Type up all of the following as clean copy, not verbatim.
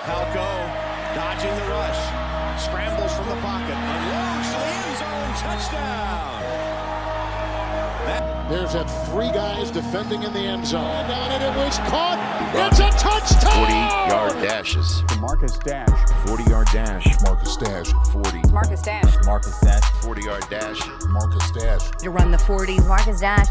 Palko dodging the rush. Scrambles from the pocket. Unloads to the end zone. Touchdown. There's that three guys defending in the end zone. Down and it was caught. It's a touchdown. 40-yard dashes. Marcus Dash. 40-yard dash. Marcus Dash. 40. Marcus Dash. Marcus Dash. 40-yard dash. Marcus Dash. To run the 40. Marcus Dash.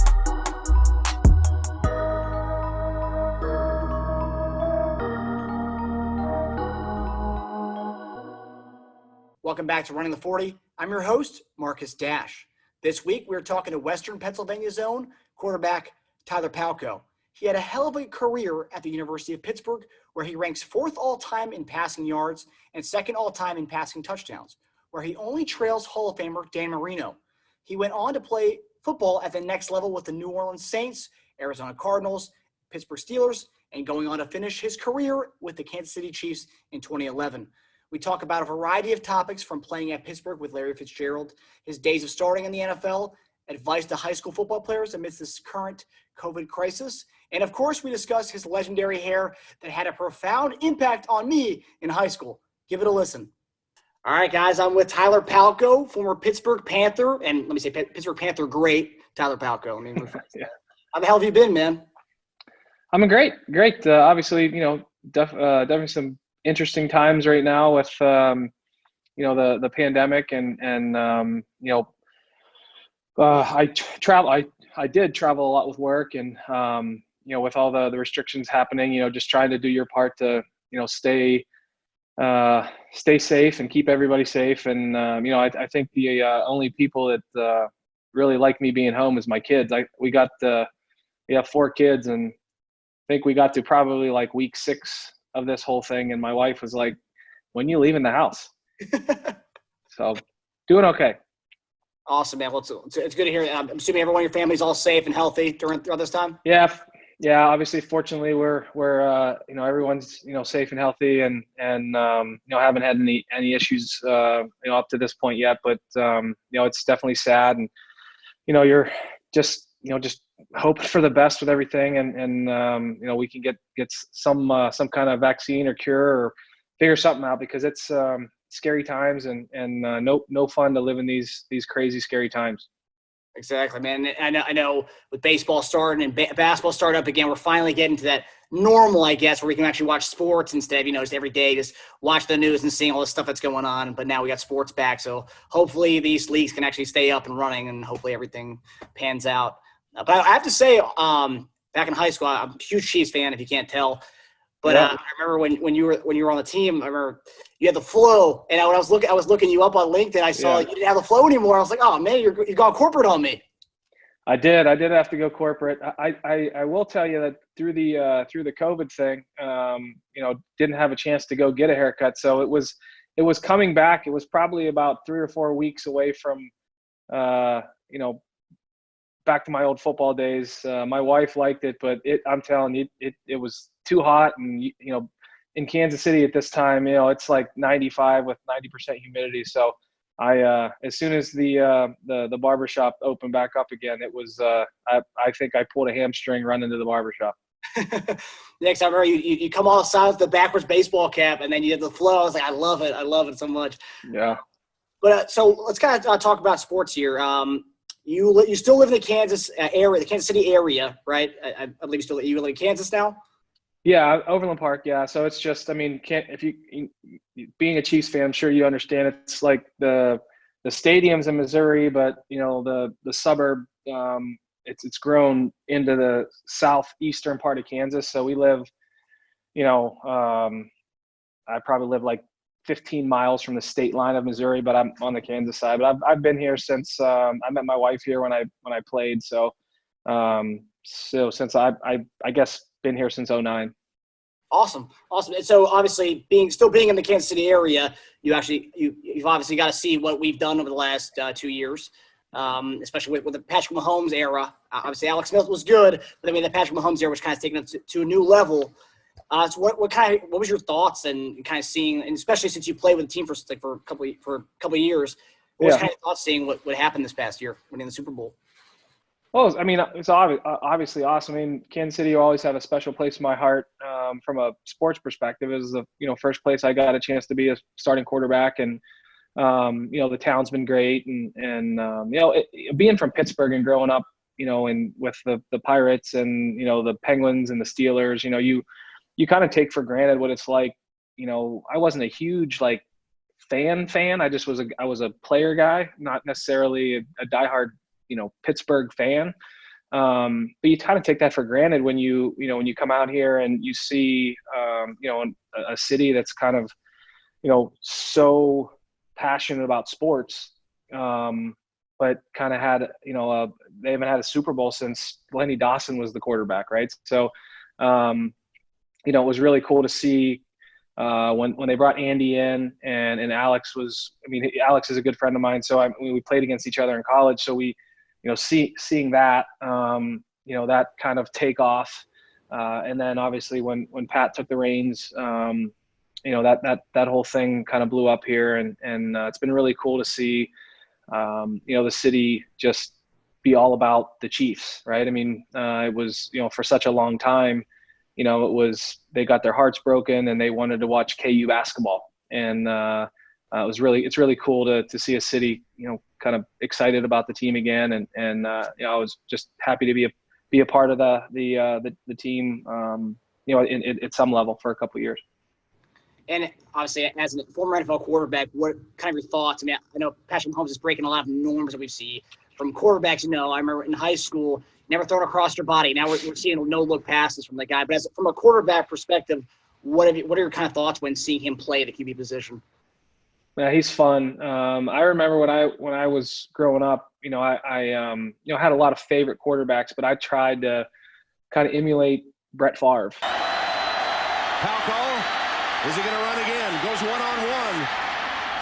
Welcome back to Running the 40. I'm your host, Marcus Dash. This week, we're talking to Western Pennsylvania Zone quarterback Tyler Palko. He had a hell of a career at the University of Pittsburgh, where he ranks 4th all-time in passing yards and 2nd all-time in passing touchdowns, where he only trails Hall of Famer Dan Marino. He went on to play football at the next level with the New Orleans Saints, Arizona Cardinals, Pittsburgh Steelers, and going on to finish his career with the Kansas City Chiefs in 2011. We talk about a variety of topics, from playing at Pittsburgh with Larry Fitzgerald, his days of starting in the NFL, advice to high school football players amidst this current COVID crisis, and of course we discuss his legendary hair that had a profound impact on me in high school. Give it a listen. All right, guys, I'm with Tyler Palko, former Pittsburgh Panther, and let me say Pittsburgh Panther great, Tyler Palko. I mean, Yeah. How the hell have you been, man? I'm great. Obviously, definitely some interesting times right now with the pandemic and I did travel a lot with work, and with all the restrictions happening, just trying to do your part to stay safe and keep everybody safe. And I think the only people that really like me being home is my kids. We have 4 kids, and I think we got to probably like week 6 of this whole thing, and my wife was like, "When you leaving the house?" So, doing okay. Awesome, man. Well, it's good to hear. I'm assuming everyone in your family's all safe and healthy throughout this time. Yeah. Obviously, fortunately, we're everyone's safe and healthy, and haven't had any issues up to this point yet. But it's definitely sad, and you're just hoping for the best with everything, and we can get some kind of vaccine or cure or figure something out, because it's scary times, and no fun to live in these crazy scary times. Exactly, man. I know with baseball starting and basketball starting up again, we're finally getting to that normal, I guess, where we can actually watch sports instead of, just every day, just watch the news and seeing all the stuff that's going on. But now we got sports back. So hopefully these leagues can actually stay up and running, and hopefully everything pans out. But I have to say, back in high school, I'm a huge Chiefs fan, if you can't tell. But I remember when you were on the team, I remember you had the flow, and I was looking you up on LinkedIn. I saw you didn't have the flow anymore. I was like, oh man, you've gone corporate on me. I did have to go corporate. I will tell you that through the COVID thing, didn't have a chance to go get a haircut. So it was coming back. It was probably about 3 or 4 weeks away from back to my old football days. My wife liked it, but I'm telling you, it was too hot. And, in Kansas City at this time, it's like 95 with 90% humidity. So as soon as the barbershop opened back up again, it was, I think I pulled a hamstring running to the barbershop. Next time, I remember you come all sides with the backwards baseball cap, and then you did the flow. I was like, I love it so much. Yeah. But so let's kind of talk about sports here. You still live in the Kansas area, the Kansas City area, right? I believe you live in Kansas now? Yeah, Overland Park, yeah. So it's just, if you being a Chiefs fan, I'm sure you understand it's like the stadium's in Missouri, but, the suburb, it's grown into the southeastern part of Kansas. So we live, I probably live like 15 miles from the state line of Missouri, but I'm on the Kansas side. But I've been here since I met my wife here when I played. So since I guess been here since 2009. Awesome. And so obviously still being in the Kansas City area, you've obviously got to see what we've done over the last 2 years, especially with the Patrick Mahomes era. Obviously Alex Smith was good, but the Patrick Mahomes era was kind of taken it to a new level. So what was your thoughts and kind of seeing, and especially since you played with the team for a couple of years, what was kind of thoughts seeing what happened this past year winning the Super Bowl? Well, I mean, it's obviously awesome. I mean, Kansas City will always have a special place in my heart from a sports perspective. It was the first place I got a chance to be a starting quarterback, and the town's been great, and being from Pittsburgh and growing up, and with the Pirates and the Penguins and the Steelers, you kind of take for granted what it's like. I wasn't a huge fan. I was a player guy, not necessarily a diehard Pittsburgh fan. But you kind of take that for granted when you come out here and you see a city that's kind of so passionate about sports, but kind of had they haven't had a Super Bowl since Lenny Dawson was the quarterback, right? So it was really cool to see when they brought Andy in, and Alex Alex is a good friend of mine, so we played against each other in college, so we seeing that that kind of take off, and then obviously when Pat took the reins, that whole thing kind of blew up here, and it's been really cool to see the city just be all about the Chiefs, right? I mean, it was for such a long time, it was, they got their hearts broken and they wanted to watch KU basketball, and it's really cool to see a city kind of excited about the team again, and I was just happy to be a part of the team at some level for a couple of years. And obviously, as a former NFL quarterback, what kind of your thoughts? I mean, I know Patrick Mahomes is breaking a lot of norms that we see from quarterbacks. I remember in high school, never thrown across your body. Now we're seeing no-look passes from the guy. But from a quarterback perspective, what are your kind of thoughts when seeing him play the QB position? Yeah, he's fun. I remember when I was growing up, I had a lot of favorite quarterbacks, but I tried to kind of emulate Brett Favre. Palko, is he going to run again? Goes one-on-one.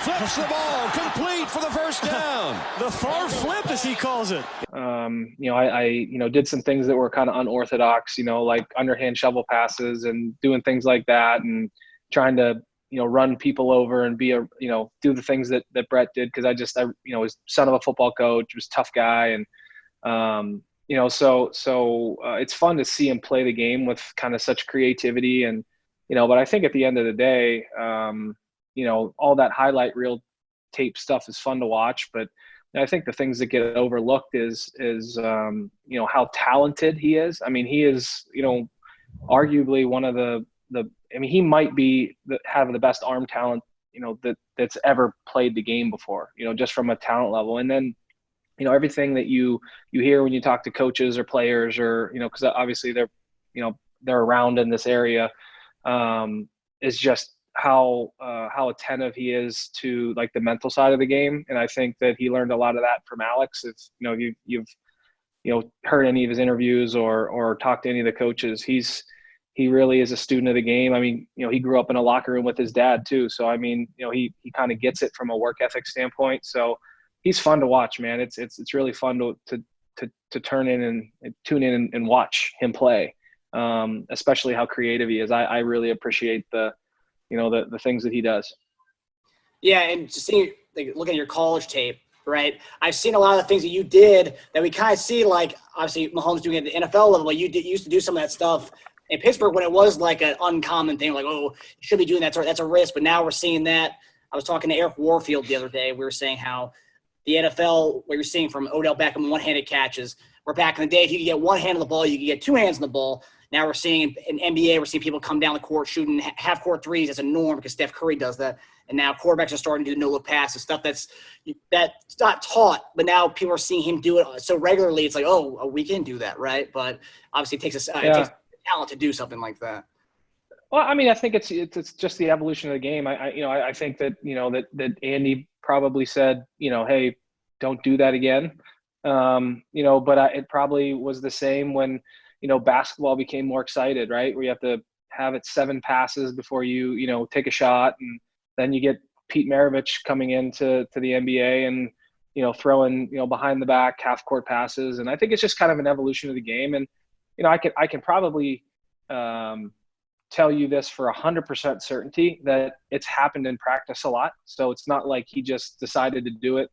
Flips the ball, complete for the first down. The Favre flip, as he calls it. I did some things that were kind of unorthodox, like underhand shovel passes and doing things like that, and trying to run people over and do the things that Brett did, because I was son of a football coach, was a tough guy, and so it's fun to see him play the game with kind of such creativity, and but I think at the end of the day, all that highlight reel tape stuff is fun to watch, but I think the things that get overlooked is how talented he is. I mean, he is arguably one of he might have the best arm talent, that's ever played the game before, just from a talent level. And then, everything that you hear when you talk to coaches or players, or, because obviously they're around in this area, is just how attentive he is to the mental side of the game. And I think that he learned a lot of that from Alex. It's, you've heard any of his interviews or talked to any of the coaches, he really is a student of the game. I mean, he grew up in a locker room with his dad too. So, I mean, he kind of gets it from a work ethic standpoint. So he's fun to watch, man. It's really fun to turn in and tune in and watch him play. Especially how creative he is. I really appreciate the things that he does. Yeah. And just looking at your college tape, right? I've seen a lot of the things that you did that we kind of see, obviously Mahomes doing it at the NFL level, but you used to do some of that stuff in Pittsburgh when it was an uncommon thing, you should be doing that. That's a risk. But now we're seeing that. I was talking to Eric Warfield the other day. We were saying how the NFL, what you're seeing from Odell Beckham, one-handed catches, where back in the day, if you could get one hand on the ball, you could get two hands on the ball. Now we're seeing in NBA, we're seeing people come down the court shooting half-court threes as a norm because Steph Curry does that. And now quarterbacks are starting to do no-look passes, stuff that's not taught, but now people are seeing him do it so regularly. It's we can do that, right? But obviously it takes talent to do something like that. Well, I mean, I think it's just the evolution of the game. I think that that Andy probably said, hey, don't do that again. But it probably was the same when basketball became more excited, right? Where you have to have it 7 passes before you take a shot, and then you get Pete Maravich coming into the NBA and throwing behind the back half court passes, and I think it's just kind of an evolution of the game. And I can probably tell you this for 100% certainty that it's happened in practice a lot. So it's not like he just decided to do it,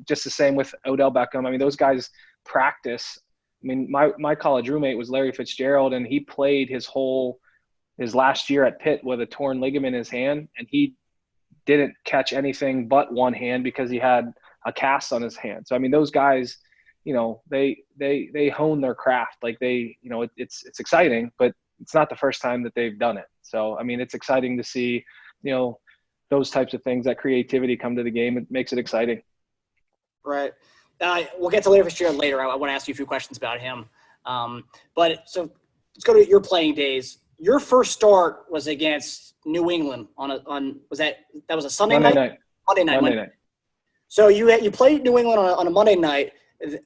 just the same with Odell Beckham. I mean, those guys practice. I mean, my college roommate was Larry Fitzgerald, and he played his last year at Pitt with a torn ligament in his hand, and he didn't catch anything but one hand because he had a cast on his hand. So I mean, those guys, they hone their craft. Like it's exciting, but it's not the first time that they've done it. So I mean, it's exciting to see, those types of things, that creativity come to the game. It makes it exciting. Right. We'll get to Larry Fitzgerald later. I want to ask you a few questions about him. But so let's go to your playing days. Your first start was against New England was a Sunday night? Monday night. So you played New England on a Monday night,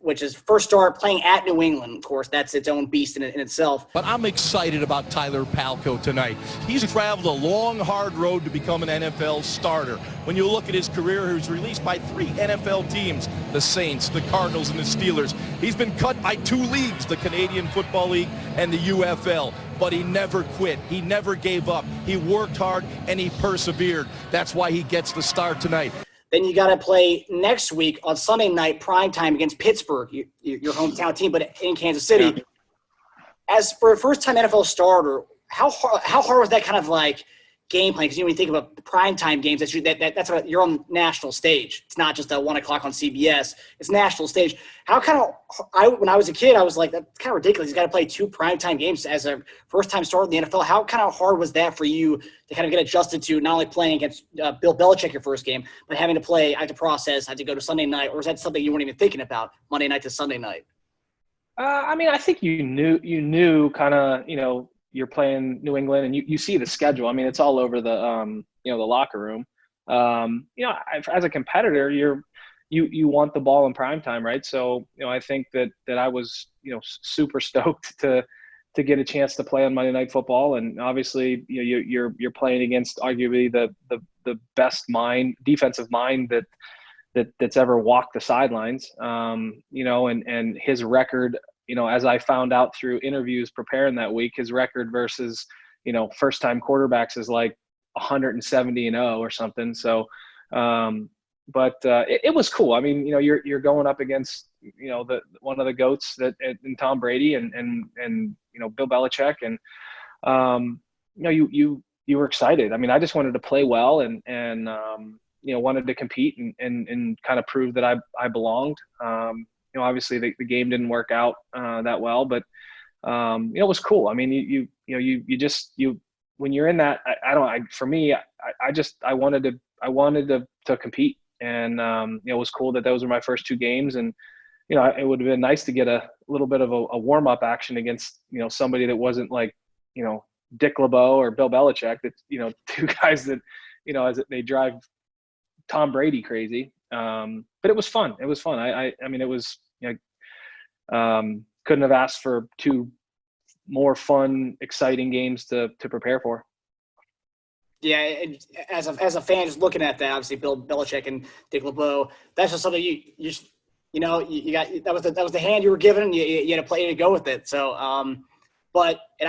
which is first start playing at New England. Of course, that's its own beast in itself. But I'm excited about Tyler Palko tonight. He's traveled a long, hard road to become an NFL starter. When you look at his career, he was released by 3 NFL teams, the Saints, the Cardinals, and the Steelers. He's been cut by 2 leagues, the Canadian Football League and the UFL. But he never quit. He never gave up. He worked hard, and he persevered. That's why he gets the start tonight. Then you got to play next week on Sunday night primetime against Pittsburgh, your hometown team, but in Kansas City. Yeah. As for a first-time NFL starter, how hard was that kind of like game plan? Because when you think about the primetime games, that's what you're on national stage. It's not just a 1 o'clock on CBS. It's national stage. When I was a kid, I was like, that's kind of ridiculous. He's got to play 2 primetime games as a first-time starter in the NFL. How kind of hard was that for you to kind of get adjusted to not only playing against Bill Belichick your first game, but having to play, I had to process, I had to go to Sunday night, or is that something you weren't even thinking about, Monday night to Sunday night? I mean, I think you knew kind of, you're playing New England, and you see the schedule. I mean, it's all over the the locker room. As a competitor, you want the ball in prime time, right? So I think that I was super stoked to get a chance to play on Monday Night Football, and obviously you're playing against arguably the best defensive mind that's ever walked the sidelines. And his record. As I found out through interviews preparing that week, his record versus, first-time quarterbacks is like 170-0 or something. So, but it was cool. I mean, you're going up against, one of the GOATs in Tom Brady and Bill Belichick, and you were excited. I mean, I just wanted to play well and wanted to compete and kind of prove that I belonged. Obviously the game didn't work out that well, but it was cool. I mean, you when you're in that, I wanted to compete, and it was cool that those were my first 2 games, and it would have been nice to get a little bit of a warm up action against somebody that wasn't like Dick LeBeau or Bill Belichick. That's 2 guys that as they drive Tom Brady crazy. But it was fun. It was fun. I mean, it was, couldn't have asked for 2 more fun, exciting games to prepare for. Yeah. And as a fan, just looking at that, obviously Bill Belichick and Dick LeBeau, that's just something you got, that was the hand you were given, and you had to play to go with it. So, and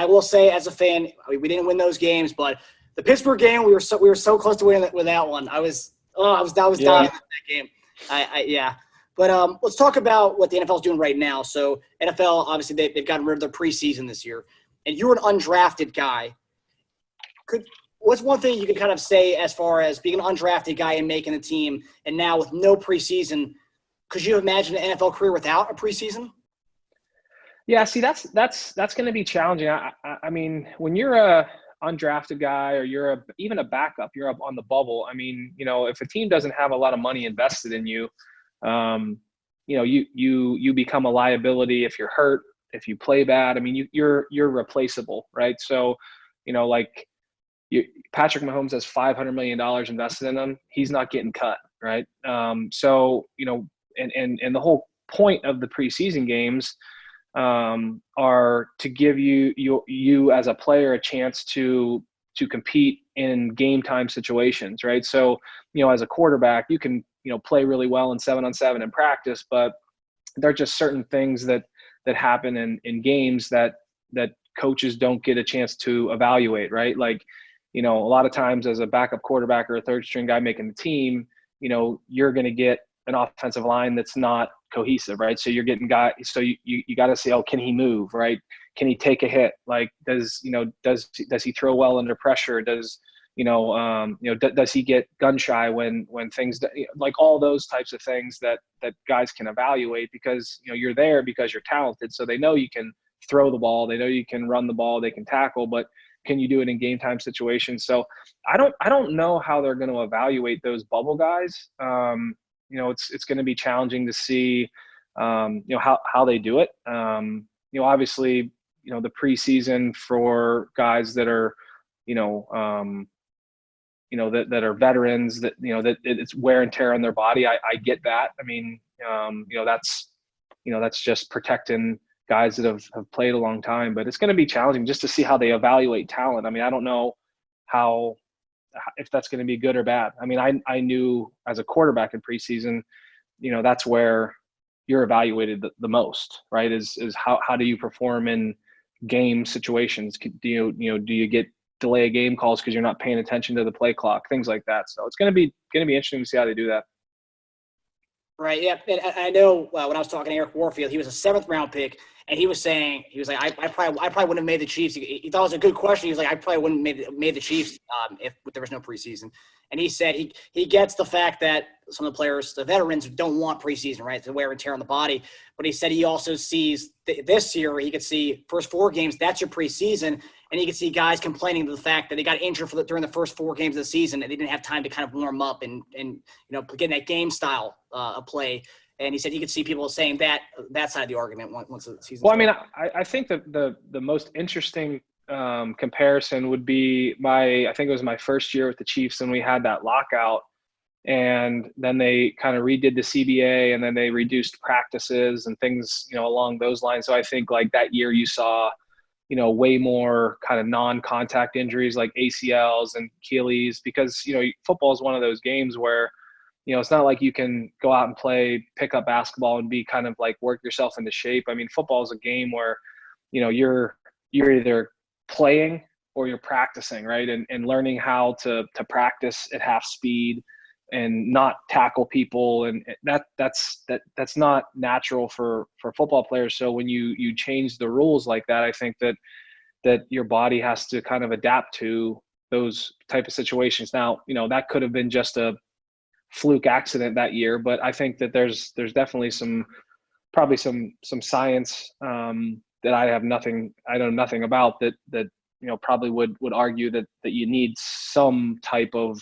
I will say as a fan, we didn't win those games, but the Pittsburgh game, we were so close to winning with that one. I was dying in that game. Yeah. But let's talk about what the NFL is doing right now. So NFL, obviously, they've gotten rid of their preseason this year, and you're an undrafted guy. What's one thing you can kind of say as far as being an undrafted guy and making the team, and now with no preseason, could you imagine an NFL career without a preseason? Yeah, see, that's going to be challenging. I mean, when you're a undrafted guy, or you're even a backup, you're up on the bubble. I mean, if a team doesn't have a lot of money invested in you, you become a liability if you're hurt, if you play bad. I mean, you're replaceable, right? So, Patrick Mahomes has $500 million invested in him. He's not getting cut, right? So, and the whole point of the preseason games are to give you as a player a chance to compete in game time situations, right? So, as a quarterback, you can, play really well in 7-on-7 in practice, but there are just certain things that happen in games that coaches don't get a chance to evaluate, right? Like, a lot of times as a backup quarterback or a third string guy making the team, you're going to get an offensive line that's not cohesive, right? So you're getting guys. So you got to say, oh, can he move, right? Can he take a hit? Like, does he throw well under pressure? Does he get gun shy when things like all those types of things that guys can evaluate, because you're there because you're talented, so they know you can throw the ball, they know you can run the ball, they can tackle, but can you do it in game time situations? So I don't know how they're going to evaluate those bubble guys. It's going to be challenging to see how they do it. Obviously the preseason for guys that are that are veterans, that that it's wear and tear on their body. I get that. I mean, that's just protecting guys that have played a long time, but it's going to be challenging just to see how they evaluate talent. I mean, I don't know if that's going to be good or bad. I mean, I knew as a quarterback in preseason, that's where you're evaluated the most, right? Is how do you perform in game situations? Do you get delay of game calls because you're not paying attention to the play clock, things like that. So it's going to be interesting to see how they do that. Right. Yeah. And I know when I was talking to Eric Warfield, he was a 7th round pick, and he was like, I probably wouldn't have made the Chiefs. He thought it was a good question. He was like, I probably wouldn't have made the Chiefs if there was no preseason. And he said he gets the fact that some of the players, the veterans, don't want preseason, right? The wear and tear on the body. But he said he also sees this year, he could see first 4 games, that's your preseason. And he could see guys complaining to the fact that they got injured during the first 4 games of the season, and they didn't have time to kind of warm up and get in that game style of play. And he said he could see people saying that side of the argument once the season. Well, started. I mean, I think that the most interesting comparison would be I think it was my first year with the Chiefs, and we had that lockout, and then they kind of redid the CBA, and then they reduced practices and things, along those lines. So I think like that year you saw, way more kind of non-contact injuries like ACLs and Achilles, because, football is one of those games where, it's not like you can go out and play pickup basketball and be kind of like work yourself into shape. I mean, football is a game where, you're either playing or you're practicing, right? And learning how to practice at half speed and not tackle people. And that's not natural for football players. So when you change the rules like that, I think that your body has to kind of adapt to those type of situations. Now, that could have been just a fluke accident that year, but I think that there's definitely probably some science that I know nothing about that probably would argue that you need some type of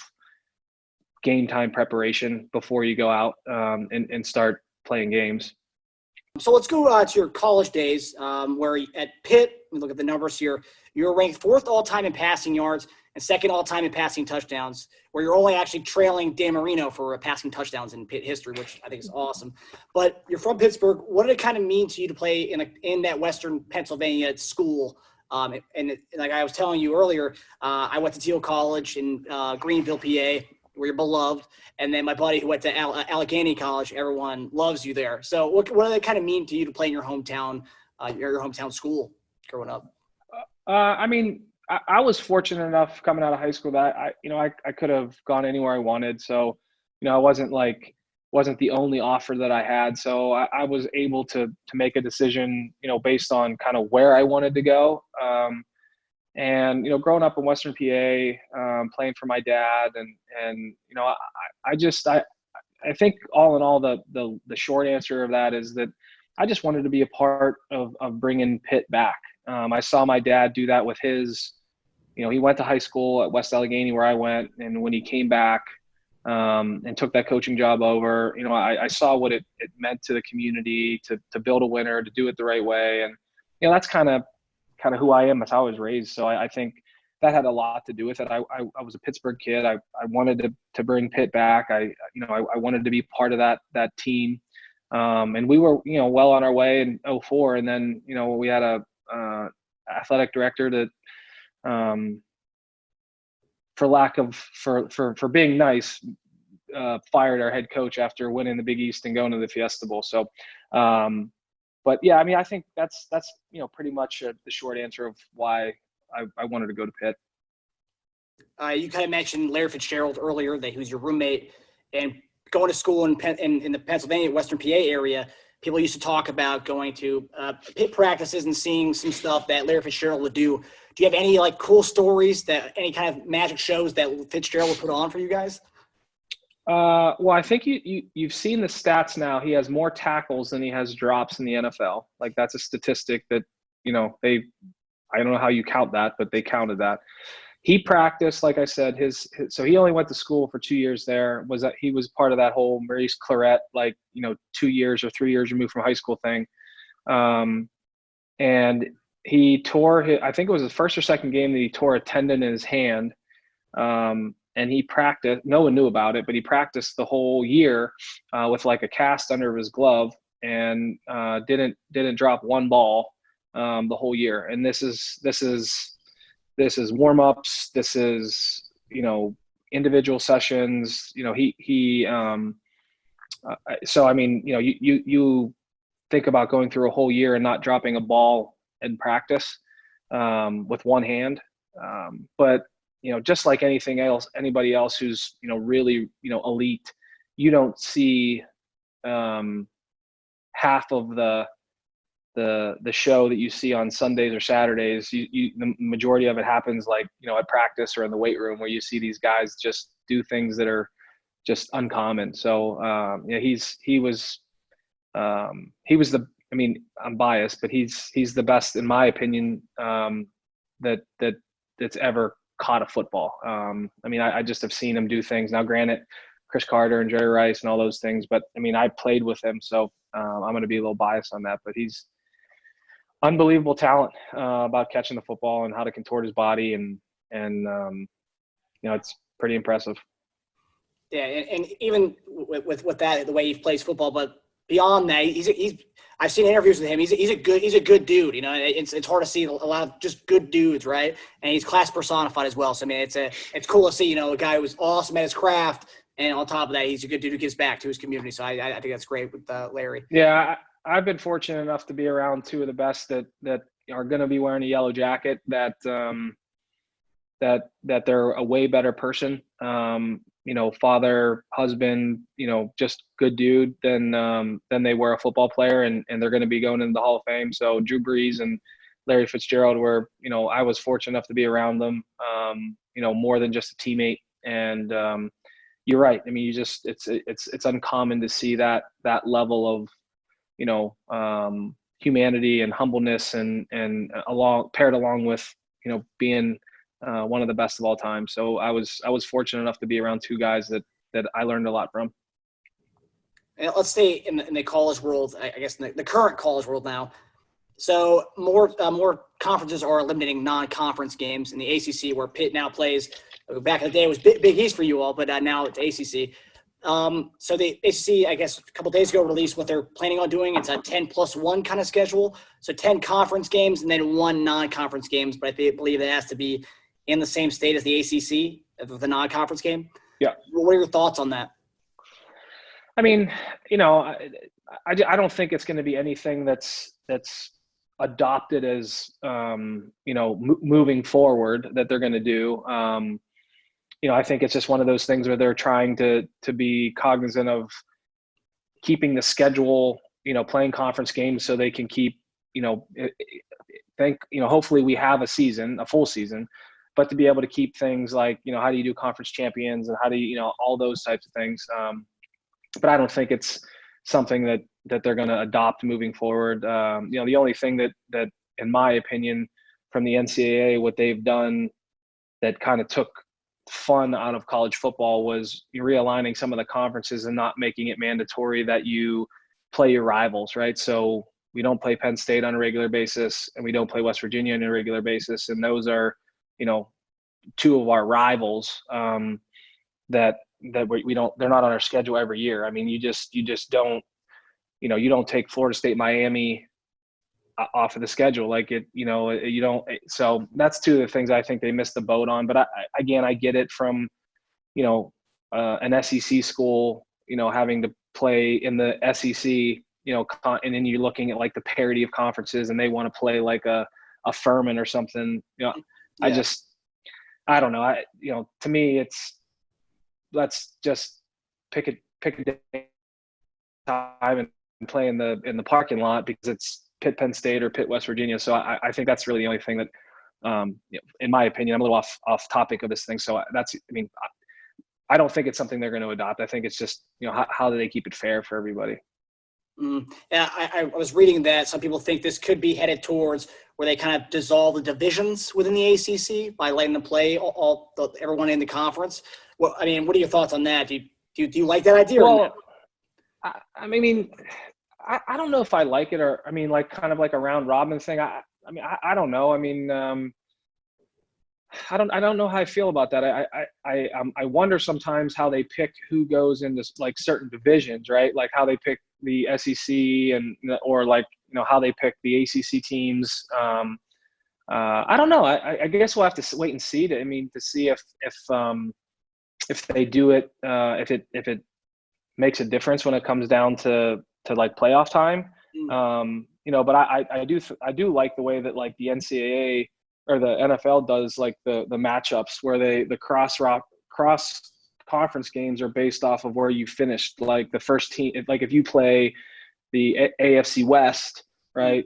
game time preparation before you go out and start playing games. So let's go to your college days, where at Pitt, we look at the numbers here, you were ranked 4th all-time in passing yards and 2nd all-time in passing touchdowns, where you're only actually trailing Dan Marino for passing touchdowns in Pitt history, which I think is awesome. But you're from Pittsburgh. What did it kind of mean to you to play in that Western Pennsylvania school? And like I was telling you earlier, I went to Teal College in Greenville, PA, where you're beloved. And then my buddy who went to Allegheny College, everyone loves you there. So what did it kind of mean to you to play in your hometown school growing up? I mean, I was fortunate enough coming out of high school that I could have gone anywhere I wanted. So, I wasn't the only offer that I had. So I was able to make a decision, based on kind of where I wanted to go. And, growing up in Western PA, playing for my dad and I think all in all, the short answer of that is that I just wanted to be a part of bringing Pitt back. I saw my dad do that with his, he went to high school at West Allegheny where I went. And when he came back and took that coaching job over, I saw what it meant to the community to build a winner, to do it the right way. And, that's kind of who I am. That's how I was raised. So I think that had a lot to do with it. I was a Pittsburgh kid. I wanted to bring Pitt back. I wanted to be part of that team. And we were, well on our way in 2004. And then, we had a athletic director that, for being nice, fired our head coach after winning the Big East and going to the Fiesta Bowl. So, but yeah, I mean, I think that's pretty much the short answer of why I wanted to go to Pitt. You kind of mentioned Larry Fitzgerald earlier, who's your roommate, and going to school in the Pennsylvania, Western PA area, people used to talk about going to Pitt practices and seeing some stuff that Larry Fitzgerald would do. Do you have any like cool stories any kind of magic shows that Fitzgerald would put on for you guys? Well, I think you've seen the stats now. He has more tackles than he has drops in the NFL. Like that's a statistic that, I don't know how you count that, but they counted that. He practiced, like I said, so he only went to school for 2 years there. He was part of that whole Maurice Claret, 2 years or 3 years removed from high school thing. And he tore I think it was his first or second game that he tore a tendon in his hand. And he practiced, no one knew about it, but he practiced the whole year with like a cast under his glove and didn't drop one ball the whole year. And this is warm-ups. This is, individual sessions. So, I mean, you think about going through a whole year and not dropping a ball in practice with one hand. But, just like anybody else who's, really, elite, you don't see half of the show that you see on Sundays or Saturdays. The majority of it happens at practice or in the weight room where you see these guys just do things that are just uncommon. So he was I'm biased, but he's the best in my opinion that's ever caught a football. I just have seen him do things. Now, granted, Chris Carter and Jerry Rice and all those things, but I played with him, so I'm going to be a little biased on that. But he's unbelievable talent about catching the football and how to contort his body, and it's pretty impressive. Yeah, and even with that, the way he plays football, but beyond that, I've seen interviews with him. He's a good dude. It's hard to see a lot of just good dudes, right? And he's class personified as well. So it's cool to see a guy who was awesome at his craft, and on top of that, he's a good dude who gives back to his community. So I think that's great with Larry. Yeah, I've been fortunate enough to be around two of the best that are going to be wearing a yellow jacket. That they're a way better person. Father, husband, just good dude than they were a football player, and they're going to be going into the Hall of Fame. So Drew Brees and Larry Fitzgerald were, I was fortunate enough to be around them, more than just a teammate. And you're right. It's uncommon to see that level of, humanity and humbleness and paired along with, being one of the best of all time. So I was fortunate enough to be around two guys that I learned a lot from. And let's stay in the college world, I guess in the current college world now. So more conferences are eliminating non-conference games in the ACC, where Pitt now plays. Back in the day, it was Big East for you all, but now it's ACC. So the ACC, I guess, a couple days ago released what they're planning on doing. It's a 10+1 kind of schedule. So 10 conference games and then 1 non-conference games. But I believe it has to be in the same state as the ACC, the non-conference game. Yeah. What are your thoughts on that? I don't think it's going to be anything that's adopted as, moving forward that they're going to do. I think it's just one of those things where they're trying to be cognizant of keeping the schedule, playing conference games so they can keep, hopefully we have a full season, but to be able to keep things like, how do you do conference champions and how do you, all those types of things. But I don't think it's something that they're going to adopt moving forward. The only thing that in my opinion from the NCAA, what they've done that kind of took fun out of college football was realigning some of the conferences and not making it mandatory that you play your rivals, right? So we don't play Penn State on a regular basis and we don't play West Virginia on a regular basis. And those are, two of our rivals that we don't, they're not on our schedule every year. You just don't, you don't take Florida State, Miami off of the schedule. You don't. So that's two of the things I think they missed the boat on. But I get it from, an SEC school, having to play in the SEC, and then you're looking at like the parity of conferences and they want to play like a Furman or something. Yeah. I don't know. To me, let's just pick pick a day time and play in the parking lot because it's Pitt, Penn State, or Pitt, West Virginia. So I think that's really the only thing that, in my opinion, I'm a little off topic of this thing. So I don't think it's something they're going to adopt. I think it's just, how do they keep it fair for everybody? Yeah, I was reading that some people think this could be headed towards where they kind of dissolve the divisions within the ACC by letting them play everyone in the conference. Well, I mean, what are your thoughts on that? Do you like that idea? Well, I don't know if I like it, or kind of like a round robin thing. I don't know. I don't know how I feel about that. I wonder sometimes how they pick who goes into like certain divisions, right? Like how they pick the SEC or how they pick the ACC teams. I don't know. I guess we'll have to wait and see to see if they do it, if it makes a difference when it comes down to like playoff time. But I do like the way that like the NCAA or the NFL does like the matchups where the cross conference games are based off of where you finished, like the first team. Like if you play the AFC West, right,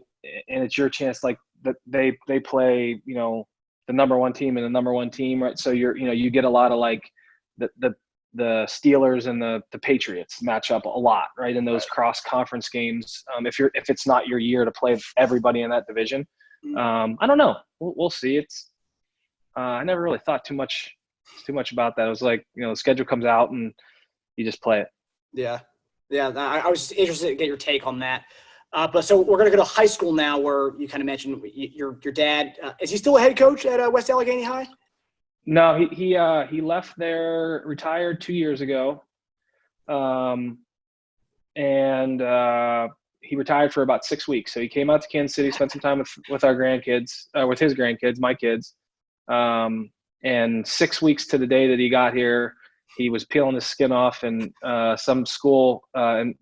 and it's your chance, like that they play, the number one team and the number one team, right? So you get a lot of like the Steelers and the Patriots match up a lot, right, in those cross conference games. If it's not your year to play everybody in that division. I don't know. We'll see. I never really thought too much about that. It was like, the schedule comes out and you just play it. Yeah. I was just interested to get your take on that. But so we're going to go to high school now, where you kind of mentioned your dad. Is he still a head coach at West Allegheny High? No, he left there, retired 2 years ago. He retired for about 6 weeks. So he came out to Kansas City, spent some time with our grandkids, with his grandkids, my kids. And 6 weeks to the day that he got here, he was peeling his skin off, and some school in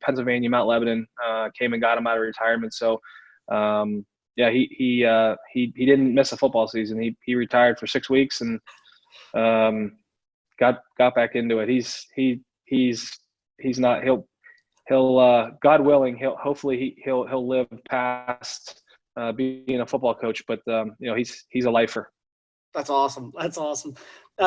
Pennsylvania, Mount Lebanon, came and got him out of retirement. So he didn't miss a football season. He retired for 6 weeks and got back into it. He's not, he'll God willing, he'll live past being a football coach, but he's a lifer. That's awesome.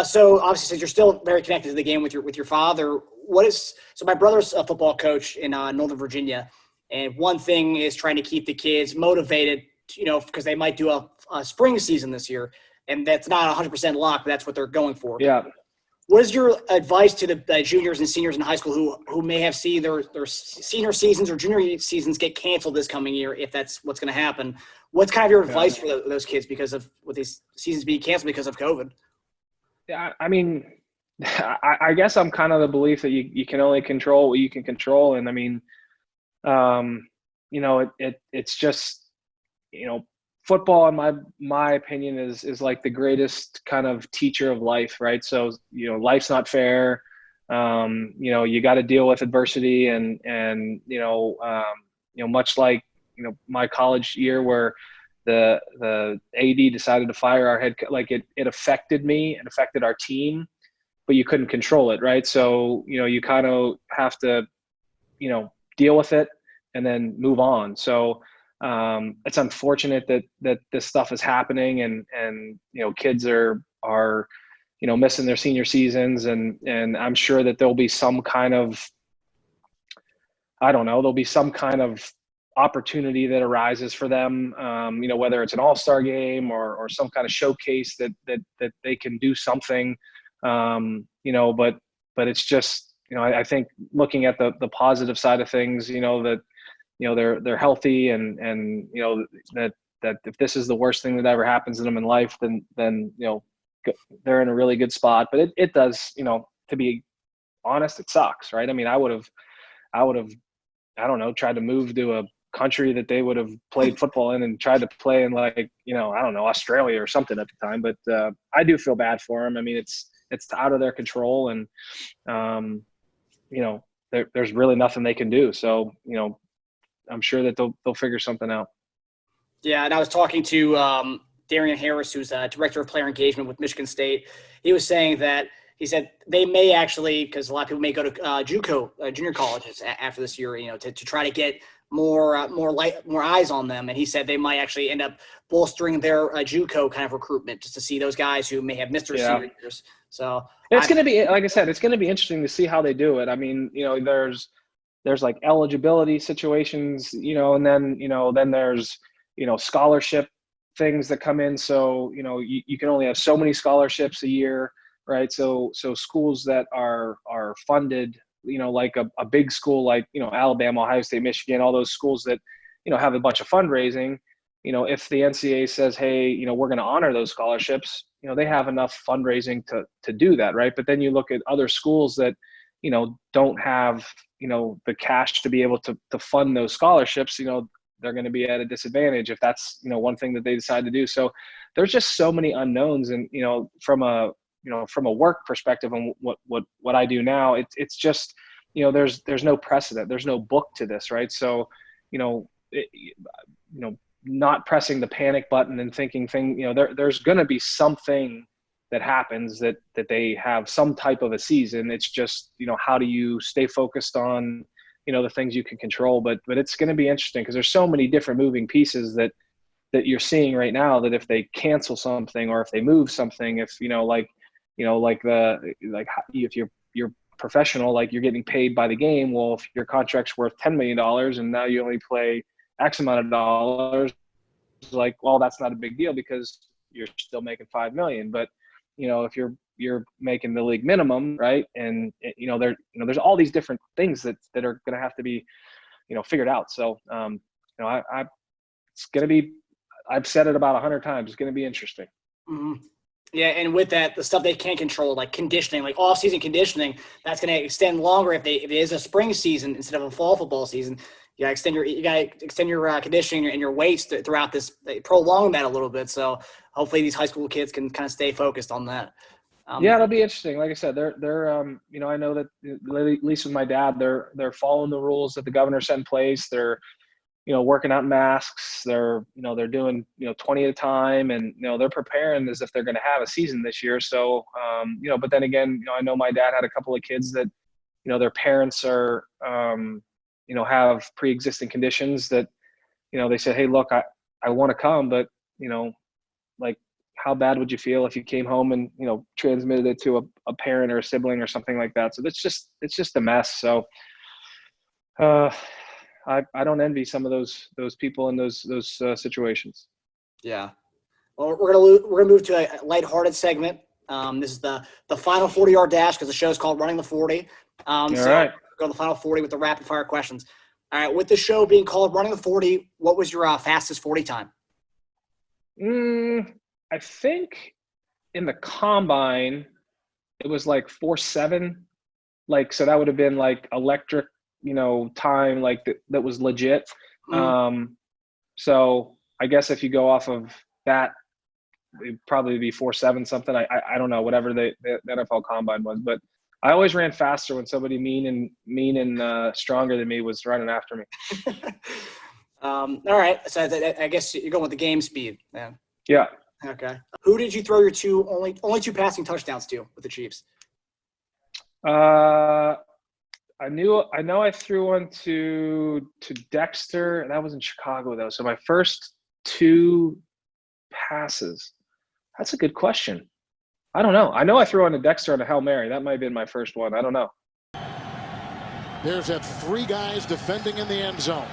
So obviously, since you're still very connected to the game with your father, so my brother's a football coach in Northern Virginia, and one thing is trying to keep the kids motivated, because they might do a spring season this year, and that's not 100% locked, but that's what they're going for. Yeah. What is your advice to the juniors and seniors in high school who may have seen their senior seasons or junior seasons get canceled this coming year, if that's what's going to happen? What's kind of your advice for those kids because of with these seasons being canceled because of COVID? Yeah, I guess I'm kind of the belief that you can only control what you can control, and it's just football, in my opinion, is like the greatest kind of teacher of life, right? So life's not fair. You got to deal with adversity, and much like my college year where the AD decided to fire our head, like it affected me and affected our team, but you couldn't control it, right? So you kind of have to deal with it and then move on. So it's unfortunate that this stuff is happening, and kids are missing their senior seasons, and I'm sure that there'll be some kind of, there'll be some kind of opportunity that arises for them, whether it's an all-star game or some kind of showcase that they can do something, but it's just, I think looking at the positive side of things, that they're healthy, and that if this is the worst thing that ever happens to them in life, then they're in a really good spot. But it does, to be honest, it sucks, right? I would have, tried to move to a country that they would have played football in and tried to play in, like, Australia or something at the time. But I do feel bad for them. It's out of their control, and there's really nothing they can do. So I'm sure that they'll figure something out. Yeah, and I was talking to Darian Harris, who's director of player engagement with Michigan State. He was saying that he said they may actually, because a lot of people may go to JUCO, junior colleges after this year, to try to get more eyes on them. And he said they might actually end up bolstering their JUCO kind of recruitment just to see those guys who may have missed their senior years. So it's going to be, like I said, it's going to be interesting to see how they do it. I mean, there's like eligibility situations, and then there's, scholarship things that come in. So, you can only have so many scholarships a year, right? So schools that are funded, like a big school like, Alabama, Ohio State, Michigan, all those schools that, have a bunch of fundraising, if the NCAA says, hey, we're going to honor those scholarships, they have enough fundraising to do that, right? But then you look at other schools that, don't have, the cash to be able to fund those scholarships, they're going to be at a disadvantage if that's, one thing that they decide to do. So there's just so many unknowns. And, from a work perspective and what I do now, it's just, there's no precedent, there's no book to this, right? So, not pressing the panic button and thinking there's going to be something that happens that they have some type of a season. It's just, how do you stay focused on, the things you can control, but it's going to be interesting because there's so many different moving pieces that you're seeing right now, that if they cancel something or if they move something, if, if you're professional, like you're getting paid by the game. Well, if your contract's worth $10 million and now you only play X amount of dollars, like, well, that's not a big deal because you're still making $5 million. But, if you're making the league minimum, right? And there's all these different things that are going to have to be, figured out. So, it's going to be, I've said it about 100 times, it's going to be interesting. Mm-hmm. Yeah, and with that, the stuff they can't control, like conditioning, like off-season conditioning, that's going to extend longer if it is a spring season instead of a fall football season. You got to extend your conditioning and your weights throughout this, prolong that a little bit. So hopefully these high school kids can kind of stay focused on that. Yeah, it'll be interesting. Like I said, they're I know that at least with my dad, they're following the rules that the governor set in place. They're working out in masks. They're doing 20 at a time, and they're preparing as if they're going to have a season this year. So but then again, I know my dad had a couple of kids that their parents are have pre-existing conditions that they said, hey, look, I want to come, but like, how bad would you feel if you came home and transmitted it to a parent or a sibling or something like that? So it's just a mess. So I don't envy some of those people in those situations. Yeah. Well, we're gonna move to a lighthearted segment. This is the final 40-yard dash because the show is called Running the 40. All right. Go to the final 40 with the rapid fire questions. All right. With the show being called Running the 40, what was your fastest 40 time? I think in the combine it was like 4.7. Like, so that would have been like electric, time, like that was legit. So I guess if you go off of that, it'd probably be 4.7 something. I don't know, whatever the NFL combine was, but I always ran faster when somebody mean and stronger than me was running after me. All right. So I guess you're going with the game speed, man. Yeah. Okay. Who did you throw your only two passing touchdowns to with the Chiefs? I know I threw one to Dexter, and that was in Chicago though. So my first two passes. That's a good question. I don't know. I know I threw one to Dexter on a Hail Mary. That might have been my first one. I don't know. There's that three guys defending in the end zone.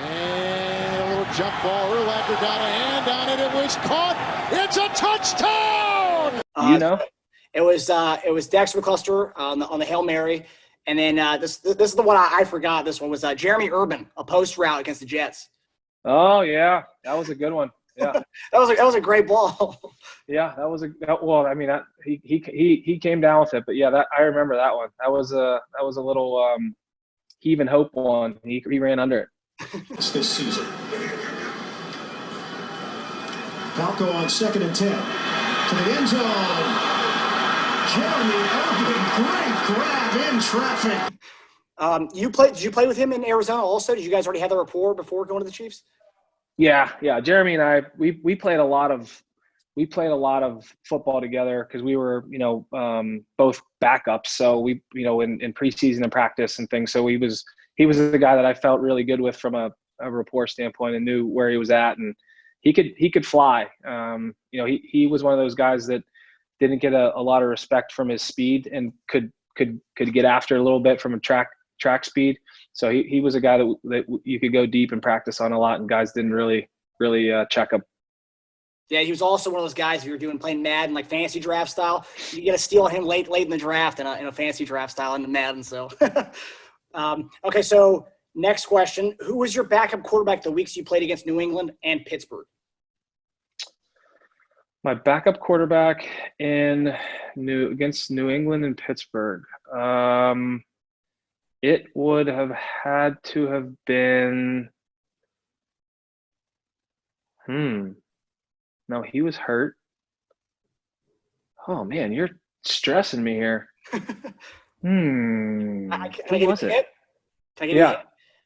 And a little jump ball. Urlacher got a hand on it. It was caught. It's a touchdown. It was Dexter McCluster on the Hail Mary, and then this is the one I forgot. This one was Jeremy Urban, a post route against the Jets. Oh yeah, that was a good one. Yeah, that was a great ball. Yeah, well. I mean, he came down with it, but yeah, I remember that one. That was a little heave and hope one. He ran under it. It's this season. Palko on 2nd and 10 to the end zone. Jeremy Urban, great grab in traffic. Did you play with him in Arizona also? Did you guys already have the rapport before going to the Chiefs? Yeah. Jeremy and I, we played a lot of we played a lot of football together because we were, both backups. So we, in preseason and practice and things. So he was the guy that I felt really good with from a rapport standpoint and knew where he was at, and he could fly. He was one of those guys that didn't get a lot of respect from his speed and could get after a little bit from a track speed. So he was a guy that you could go deep and practice on a lot, and guys didn't really check him. Yeah, he was also one of those guys if you were playing Madden, like fantasy draft style. You get to steal him late in the draft in a fantasy draft style in the Madden. So, okay, so next question. Who was your backup quarterback the weeks you played against New England and Pittsburgh? My backup quarterback against New England and Pittsburgh. It would have had to have been No, he was hurt. Oh man, you're stressing me here. Can I give you a hint? Can I give you a hint?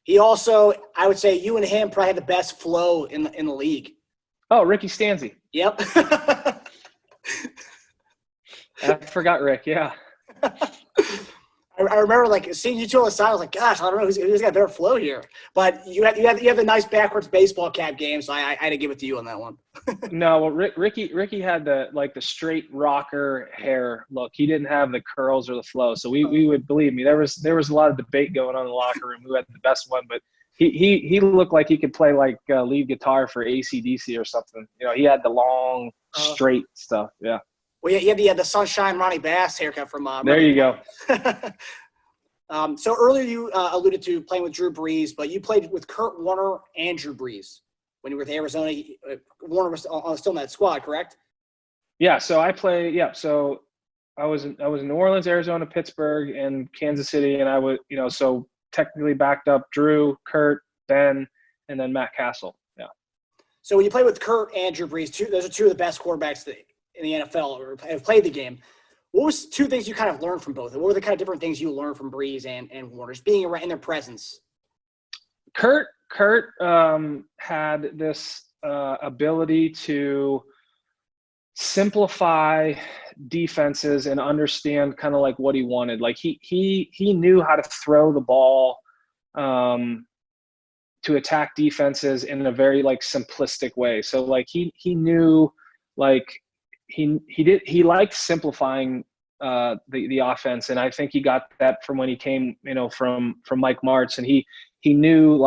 He also, I would say you and him probably had the best flow in the league. Oh, Ricky Stanzi. Yep. I forgot Rick, yeah. I remember seeing you two on the side. I was like, gosh, I don't know who's got better flow here. But you have the nice backwards baseball cap game, so I had to give it to you on that one. No, well, Ricky had the straight rocker hair look. He didn't have the curls or the flow. So we would, believe me, there was a lot of debate going on in the locker room who had the best one. But he looked like he could play lead guitar for AC/DC or something. He had the long straight stuff. Yeah. Well, he had the Sunshine Ronnie Bass haircut from there you go. So earlier you alluded to playing with Drew Brees, but you played with Kurt Warner and Drew Brees when you were with Arizona. Warner was still in that squad, correct? Yeah. So I played. Yeah. So I was in New Orleans, Arizona, Pittsburgh, and Kansas City, and I was so technically backed up Drew, Kurt, Ben, and then Matt Castle. Yeah. So when you played with Kurt and Drew Brees, those are two of the best quarterbacks in the NFL or have played the game. What was two things you kind of learned from both? What were the kind of different things you learned from Brees and Warner, just being in their presence? Kurt had this ability to simplify defenses and understand kind of like what he wanted. Like he knew how to throw the ball to attack defenses in a very simplistic way. So he knew he liked simplifying the offense, and I think he got that from when he came, from Mike Martz, and he knew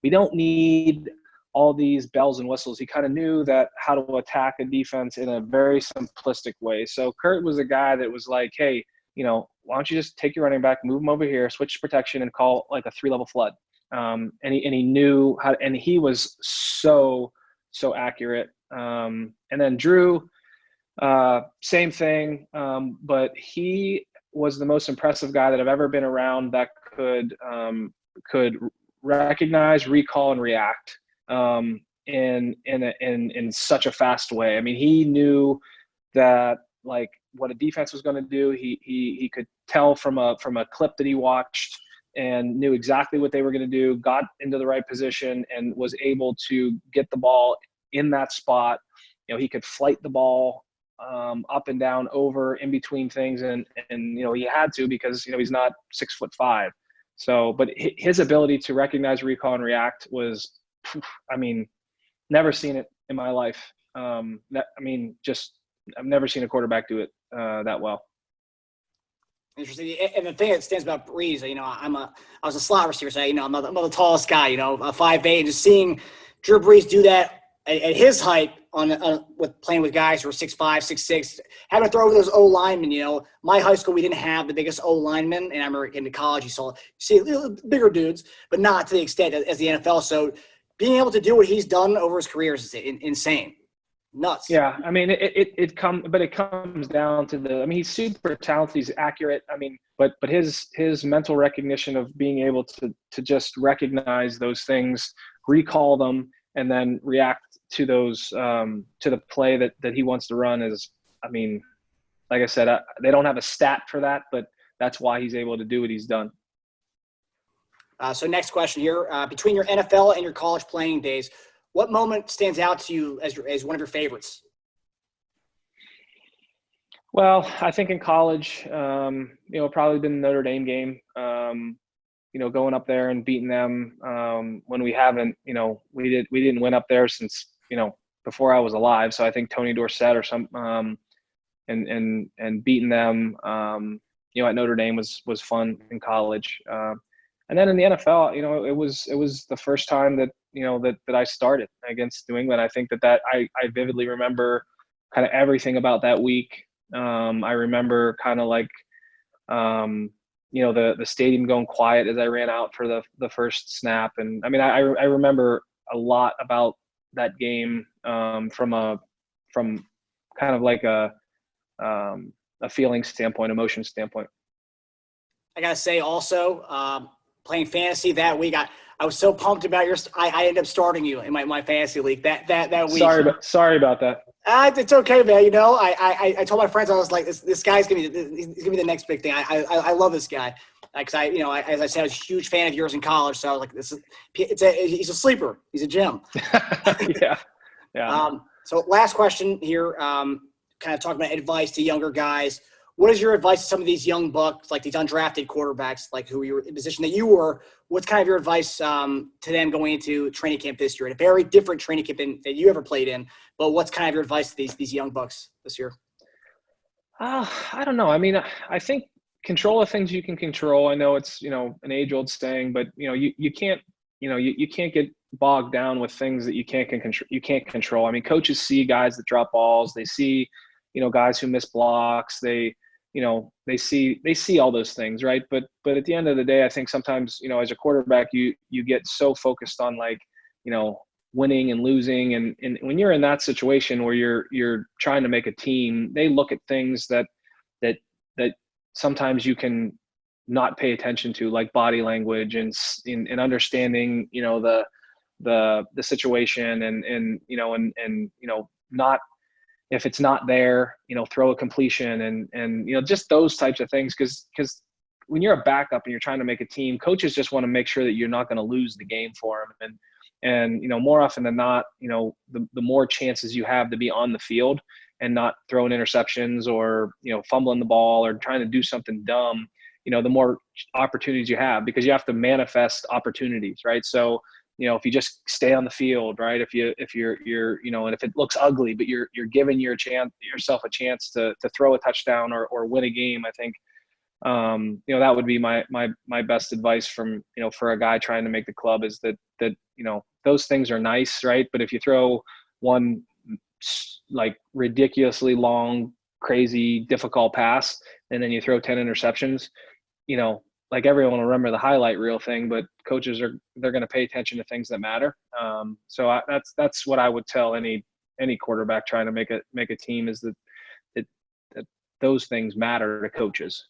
we don't need all these bells and whistles. He kind of knew that how to attack a defense in a very simplistic way. So Kurt was a guy that was like, hey, why don't you just take your running back, move him over here, switch protection, and call a 3-level flood. And he knew how, and he was so accurate. And then Drew. Same thing, but he was the most impressive guy that I've ever been around that could recognize, recall, and react in such a fast way. I mean, he knew that what a defense was going to do. He could tell from a clip that he watched and knew exactly what they were going to do. Got into the right position and was able to get the ball in that spot. He could flight the ball up and down, over, in between things, and he had to because he's not 6'5". So, but his ability to recognize, recall, and react was, never seen it in my life. I've never seen a quarterback do it that well. Interesting. And the thing that stands about Brees, I was a slot receiver, so I'm the tallest guy, 5'8", and just seeing Drew Brees do that at his height with playing with guys who were 6'5", 6'6", having to throw over those O linemen. My high school, we didn't have the biggest O linemen, and I remember getting to college, you see bigger dudes, but not to the extent as the NFL. So being able to do what he's done over his career is insane, nuts. Yeah, it comes down to he's super talented, he's accurate. But his mental recognition of being able to just recognize those things, recall them, and then react to those to the play that he wants to run is, like I said, they don't have a stat for that, but that's why he's able to do what he's done. So next question here, between your NFL and your college playing days, what moment stands out to you as one of your favorites? Well, I think in college, probably been the Notre Dame game. Going up there and beating them when we haven't, we didn't win up there since before I was alive. So I think Tony Dorsett or some and beating them at Notre Dame was fun in college. And then in the NFL, it was the first time that that I started against New England. I think that I vividly remember kind of everything about that week. I remember kind of like the stadium going quiet as I ran out for the first snap. And I mean, I remember a lot about that game from kind of like a feeling standpoint, emotion standpoint. I gotta say also, playing fantasy that week, I was so pumped about I ended up starting you in my fantasy league that week. Sorry about that. It's okay, man. I told my friends, I was like, this guy's gonna be the next big thing. I love this guy because as I said, I was a huge fan of yours in college. So I was like, he's a sleeper. He's a gem. Yeah. So last question here, kind of talking about advice to younger guys. What is your advice to some of these young bucks, like these undrafted quarterbacks, like who you were in the position that you were? What's kind of your advice to them going into training camp this year? In a very different training camp that you ever played in, but what's kind of your advice to these young bucks this year? I don't know. I mean, I think control the things you can control. I know it's an age-old saying, but you can't you can't get bogged down with things that you can't control. I mean, coaches see guys that drop balls. They see guys who miss blocks. They see all those things, right? But at the end of the day, I think sometimes, as a quarterback, you get so focused on winning and losing. And when you're in that situation where you're trying to make a team, they look at things that sometimes you can not pay attention to, like body language and understanding, the situation and not, if it's not there, throw a completion and just those types of things. Because when you're a backup and you're trying to make a team, coaches just want to make sure that you're not going to lose the game for them. And more often than not, the more chances you have to be on the field and not throwing interceptions or, fumbling the ball or trying to do something dumb, the more opportunities you have, because you have to manifest opportunities, right? So, if you just stay on the field, right? If you're, and if it looks ugly, but you're giving yourself a chance to throw a touchdown or win a game, I think, that would be my best advice from, for a guy trying to make the club, is that those things are nice, right? But if you throw one like ridiculously long, crazy, difficult pass, and then you throw 10 interceptions, like everyone will remember the highlight reel thing, but coaches they're going to pay attention to things that matter. So that's what I would tell any quarterback trying to make a team, is that those things matter to coaches.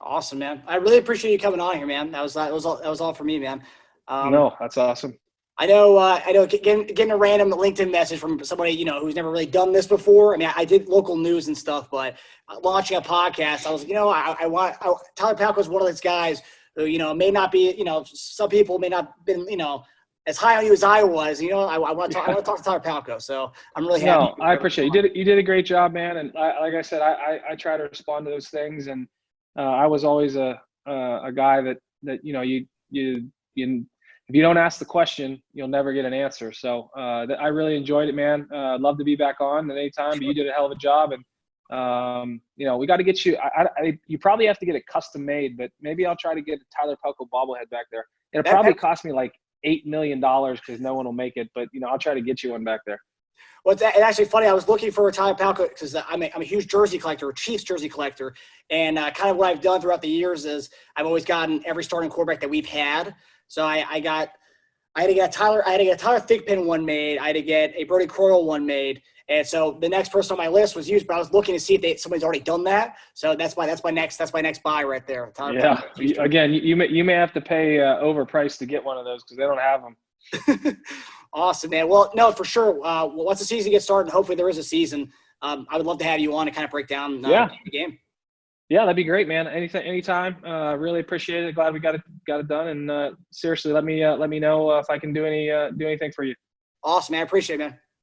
Awesome, man. I really appreciate you coming on here, man. That was all for me, man. No, that's awesome. I know getting a random LinkedIn message from somebody, who's never really done this before. I mean, I did local news and stuff, but launching a podcast, I was, Tyler Palko is one of those guys who, may not be, some people may not been, as high on you as I was, I want to talk to Tyler Palko. So I'm really happy. No, I appreciate it. You did a great job, man. And like I said, I try to respond to those things. And I was always a guy that if you don't ask the question, you'll never get an answer. So I really enjoyed it, man. I'd love to be back on at any time, but you did a hell of a job. And, we got to get you you probably have to get it custom made, but maybe I'll try to get a Tyler Palko bobblehead back there. It'll probably cost me like $8 million because no one will make it, but, I'll try to get you one back there. Well, it's actually funny. I was looking for a Tyler Palko because I'm a huge jersey collector, a Chiefs jersey collector. And kind of what I've done throughout the years is I've always gotten every starting quarterback that we've had. So I had to get a Tyler Thigpen one made. I had to get a Brody Croyle one made. And so the next person on my list was used, but I was looking to see if somebody's already done that. So that's my next buy right there. Tyler Palko. Again, you may have to pay overpriced to get one of those because they don't have them. Awesome, man. Well, no, for sure. Once the season gets started, hopefully there is a season. I would love to have you on to kind of break down the game. Yeah, that'd be great, man. Anytime. Really appreciate it. Glad we got it done. And seriously, let me know if I can do anything for you. Awesome, man. I appreciate it, man.